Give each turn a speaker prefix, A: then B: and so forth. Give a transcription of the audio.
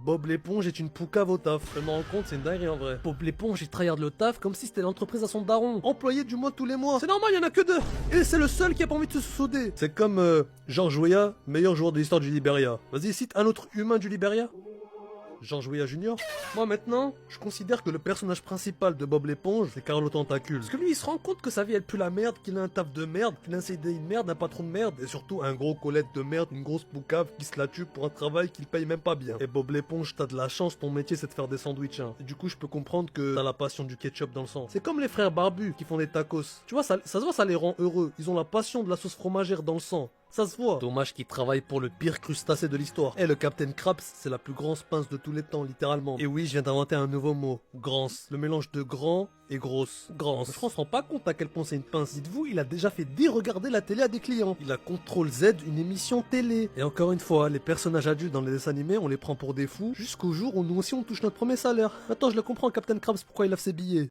A: Bob l'éponge est une poucave au taf. Je me rends compte, c'est une dinguerie en vrai. Bob l'éponge, il tryhard le taf comme si c'était l'entreprise à son daron. Employé du mois tous les mois. C'est normal, il y en a que deux. Et c'est le seul qui a pas envie de se souder. C'est comme George Weah, meilleur joueur de l'histoire du Liberia. Vas-y, cite un autre humain du Liberia. George Weah Junior. Moi maintenant, je considère que le personnage principal de Bob l'éponge, c'est Carlo Tentacule. Parce que lui, il se rend compte que sa vie elle pue la merde, qu'il a un taf de merde, qu'il a un CDI de merde, un patron de merde, et surtout un gros colette de merde, une grosse poucave qui se la tue pour un travail qu'il paye même pas bien. Et Bob l'éponge, t'as de la chance, ton métier c'est de faire des sandwichs. Hein. Et du coup, je peux comprendre que t'as la passion du ketchup dans le sang. C'est comme les frères barbus qui font des tacos. Tu vois, ça se voit, ça les rend heureux. Ils ont la passion de la sauce fromagère dans le sang. Ça se voit. Dommage qu'il travaille pour le pire crustacé de l'histoire. Et le Captain Krabs, c'est la plus grosse pince de tous les temps, littéralement. Et oui, je viens d'inventer un nouveau mot. Grance. Le mélange de grand et grosse. Grance. Je ne se rend pas compte à quel point c'est une pince. Dites-vous, il a déjà fait regarder la télé à des clients. Il a Contrôle Z, une émission télé. Et encore une fois, les personnages adultes dans les dessins animés, on les prend pour des fous, jusqu'au jour où nous aussi on touche notre premier salaire. Attends, je le comprends, Captain Krabs, pourquoi il lave ses billets.